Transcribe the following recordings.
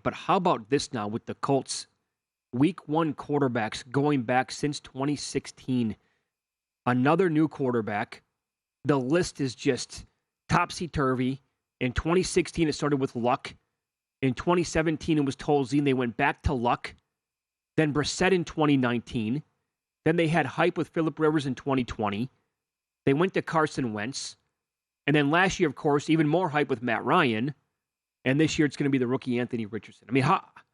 but how about this now with the Colts? Week 1 quarterbacks going back since 2016. Another new quarterback. The list is just topsy-turvy. In 2016, it started with Luck. In 2017, it was Tolzien. They went back to Luck. Then Brissett in 2019. Then they had hype with Phillip Rivers in 2020. They went to Carson Wentz. And then last year, of course, even more hype with Matt Ryan. And this year, it's going to be the rookie Anthony Richardson. I mean,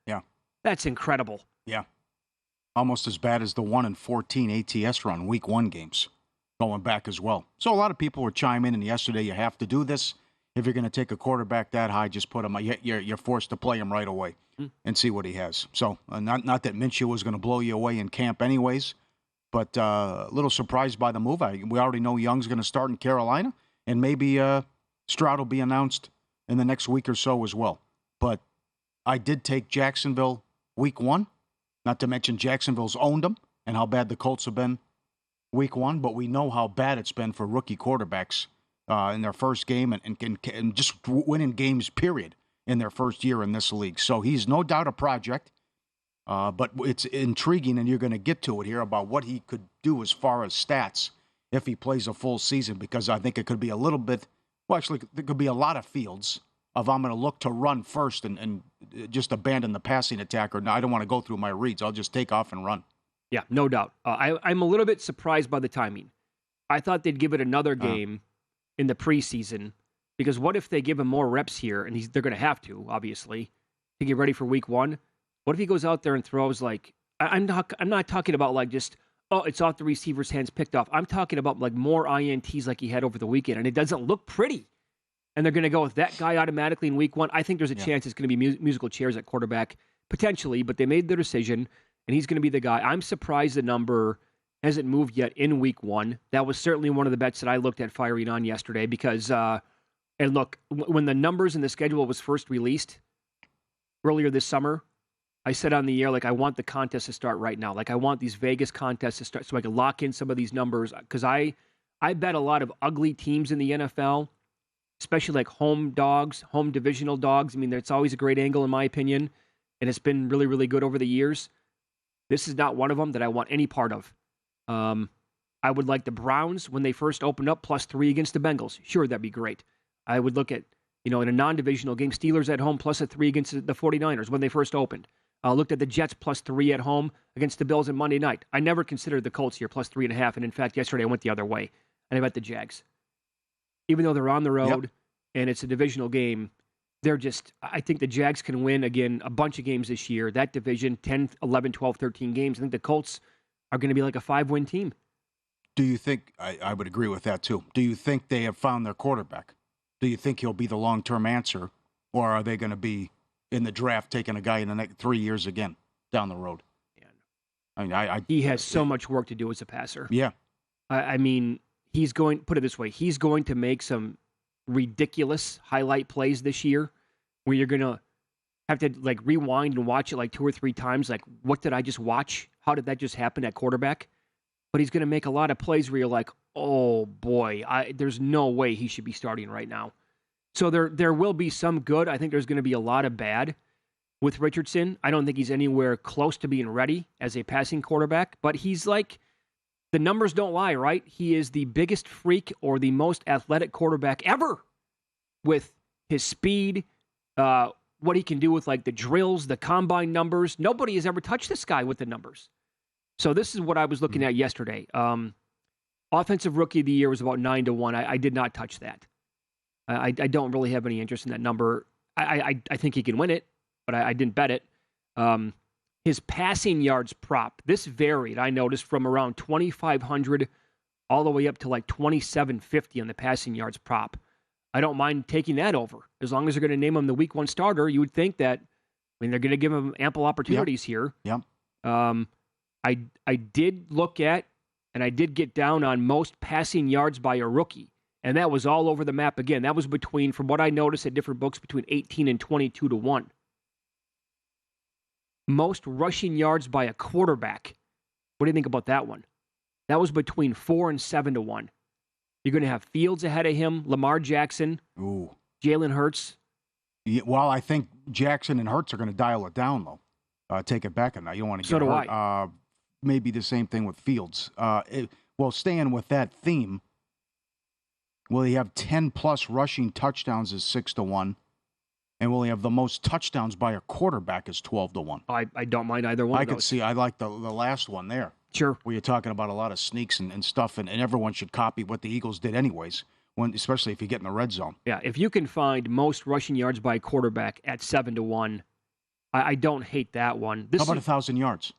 yeah, that's incredible. Yeah. Almost as bad as the 1-14 ATS run, week 1 games, going back as well. So a lot of people were chiming in, and yesterday you have to do this. If you're going to take a quarterback that high, just put him. You're forced to play him right away and see what he has. So not that Minshew was going to blow you away in camp anyways, but a little surprised by the move. We already know Young's going to start in Carolina, and maybe Stroud will be announced in the next week or so as well. But I did take Jacksonville week 1, not to mention Jacksonville's owned them and how bad the Colts have been week 1, but we know how bad it's been for rookie quarterbacks in their first game and just winning games, period, in their first year in this league. So he's no doubt a project, but it's intriguing, and you're going to get to it here about what he could do as far as stats if he plays a full season, because I think it could be a little bit, well, actually, there could be a lot of fields of I'm going to look to run first and just abandon the passing attack, or no, I don't want to go through my reads. I'll just take off and run. Yeah, no doubt. I'm a little bit surprised by the timing. I thought they'd give it another game in the preseason, because what if they give him more reps here, and they're going to have to, obviously, to get ready for week 1? What if he goes out there and throws like, I'm not talking about like just, it's off the receiver's hands, picked off. I'm talking about like more INTs like he had over the weekend, and it doesn't look pretty. And they're going to go with that guy automatically in week 1. I think there's a chance it's going to be musical chairs at quarterback, potentially, but they made their decision, and he's going to be the guy. I'm surprised the number hasn't moved yet in week 1. That was certainly one of the bets that I looked at firing on yesterday because, and look, when the numbers in the schedule was first released earlier this summer, I said on the air, like, I want the contest to start right now. Like, I want these Vegas contests to start so I can lock in some of these numbers, because I bet a lot of ugly teams in the NFL, especially like home dogs, home divisional dogs. I mean, it's always a great angle in my opinion, and it's been really, really good over the years. This is not one of them that I want any part of. I would like the Browns when they first opened up +3 against the Bengals. Sure, that'd be great. I would look at, in a non-divisional game, Steelers at home +3 against the 49ers when they first opened. Looked at the Jets +3 at home against the Bills on Monday night. I never considered the Colts here +3.5, and in fact, yesterday I went the other way, and I bet the Jags. Even though they're on the road and it's a divisional game, I think the Jags can win, again, a bunch of games this year. That division, 10, 11, 12, 13 games. I think the Colts are going to be like a 5-win team. Do you think, I would agree with that too, do you think they have found their quarterback? Do you think he'll be the long-term answer, or are they going to be in the draft taking a guy in the next 3 years again down the road? Yeah. I mean, he has so much work to do as a passer. Yeah. I mean, put it this way, he's going to make some ridiculous highlight plays this year where you're going to have to like rewind and watch it like 2 or 3 times. Like, what did I just watch? How did that just happen at quarterback? But he's going to make a lot of plays where you're like, oh boy, there's no way he should be starting right now. So there will be some good. I think there's going to be a lot of bad with Richardson. I don't think he's anywhere close to being ready as a passing quarterback, but he's like, the numbers don't lie, right? He is the biggest freak or the most athletic quarterback ever with his speed, what he can do with like the drills, the combine numbers. Nobody has ever touched this guy with the numbers. So this is what I was looking at yesterday. Offensive Rookie of the Year was about 9-1. I did not touch that. I don't really have any interest in that number. I think he can win it, but I didn't bet it. His passing yards prop, this varied, I noticed, from around 2,500 all the way up to like 2,750 on the passing yards prop. I don't mind taking that over. As long as they're going to name him the week 1 starter, you would think that, they're going to give him ample opportunities here. Yeah. I did look at, and I did get down on most passing yards by a rookie. And that was all over the map again. That was from what I noticed at different books, between 18 and 22-1. Most rushing yards by a quarterback. What do you think about that one? That was between 4 and 7-1. You're going to have Fields ahead of him, Lamar Jackson, Ooh. Jalen Hurts. Yeah, well, I think Jackson and Hurts are going to dial it down, though. Take it back, and now you don't want to So get do hurt. I. Maybe the same thing with Fields. Well, staying with that theme, will he have 10-plus rushing touchdowns is 6-1, and will he have the most touchdowns by a quarterback is 12-1. I don't mind either one I of could those. see. I like the last one there. Sure. Where you're talking about a lot of sneaks and stuff, and everyone should copy what the Eagles did anyways, especially if you get in the red zone. Yeah, if you can find most rushing yards by a quarterback at 7-1, I don't hate that one. How about 1,000 yards?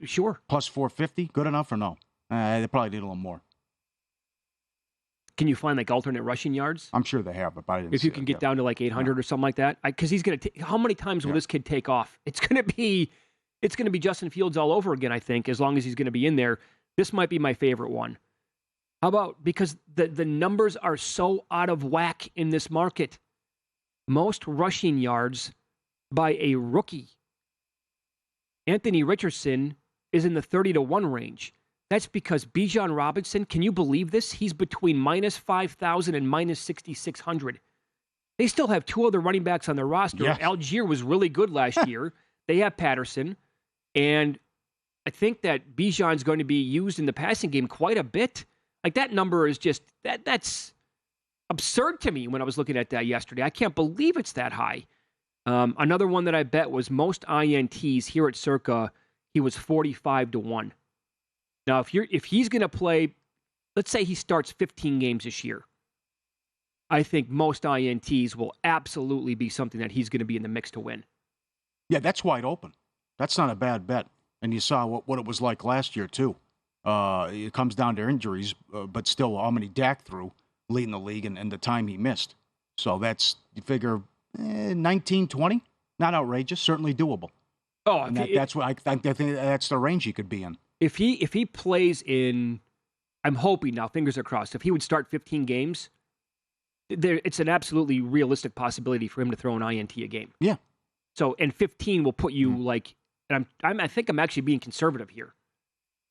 Sure. Plus 450, good enough or no? They probably need a little more. Can you find like alternate rushing yards? I'm sure they have, but I didn't if see you can it, get down to like 800 or something like that, because he's going to. How many times will this kid take off? It's going to be Justin Fields all over again. I think as long as he's going to be in there, this might be my favorite one. How about because the numbers are so out of whack in this market? Most rushing yards by a rookie. Anthony Richardson is in the 30-1 range. That's because Bijan Robinson, can you believe this? He's between minus 5,000 and minus 6,600. They still have two other running backs on their roster. Yes. Algier was really good last year. They have Patterson. And I think that Bijan's going to be used in the passing game quite a bit. Like that number is just, that's absurd to me when I was looking at that yesterday. I can't believe it's that high. Another one that I bet was most INTs here at Circa, he was 45-1. Now, if he's going to play, let's say he starts 15 games this year, I think most INTs will absolutely be something that he's going to be in the mix to win. Yeah, that's wide open. That's not a bad bet. And you saw what it was like last year, too. It comes down to injuries, but still how many Dak threw leading the league and the time he missed. So that's, you figure, 19, 20, not outrageous, certainly doable. Oh, that's what I think that's the range he could be in. If he plays in, I'm hoping now, fingers are crossed, if he would start 15 games, it's an absolutely realistic possibility for him to throw an INT a game. Yeah. So, and 15 will put you like, and I think I'm actually being conservative here.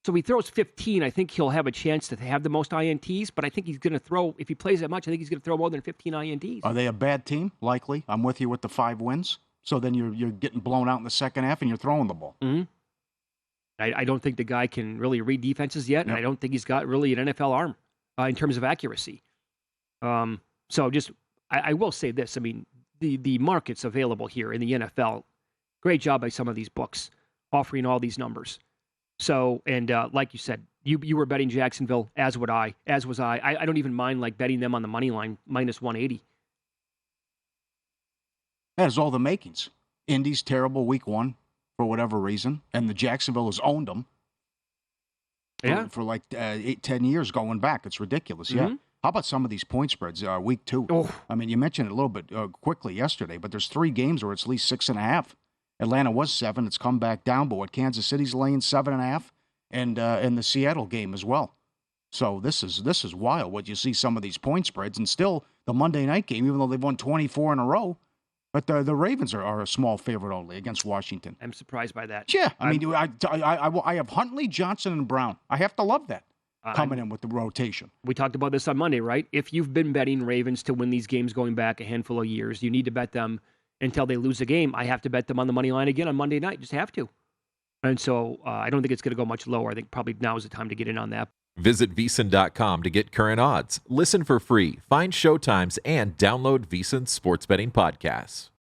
So he throws 15, I think he'll have a chance to have the most INTs, but I think he's going to throw, if he plays that much, I think he's going to throw more than 15 INTs. Are they a bad team? Likely. I'm with you with the 5 wins. So then you're getting blown out in the second half and you're throwing the ball. Mm-hmm. I don't think the guy can really read defenses yet, and I don't think he's got really an NFL arm in terms of accuracy. So just, I will say this. I mean, the markets available here in the NFL, great job by some of these books offering all these numbers. So, and like you said, you were betting Jacksonville, as was I. I don't even mind like betting them on the money line, minus 180. That has all the makings. Indy's terrible week 1 for whatever reason, and the Jacksonville has owned them for like 8-10 years going back. It's ridiculous. Yeah. How about some of these point spreads week 2? Oh. I mean, you mentioned it a little bit quickly yesterday, but there's 3 games where it's at least 6.5. Atlanta was 7. It's come back down, but what Kansas City's laying 7.5, and the Seattle game as well. So this is wild. What you see some of these point spreads, and still the Monday night game, even though they've won 24 in a row. But the Ravens are a small favorite only against Washington. I'm surprised by that. Yeah, I mean, I have Huntley, Johnson, and Brown. I have to love that coming in with the rotation. We talked about this on Monday, right? If you've been betting Ravens to win these games going back a handful of years, you need to bet them until they lose a game. I have to bet them on the money line again on Monday night. Just have to. And so I don't think it's going to go much lower. I think probably now is the time to get in on that. Visit VSiN.com to get current odds, listen for free, find showtimes, and download VSiN sports betting podcasts.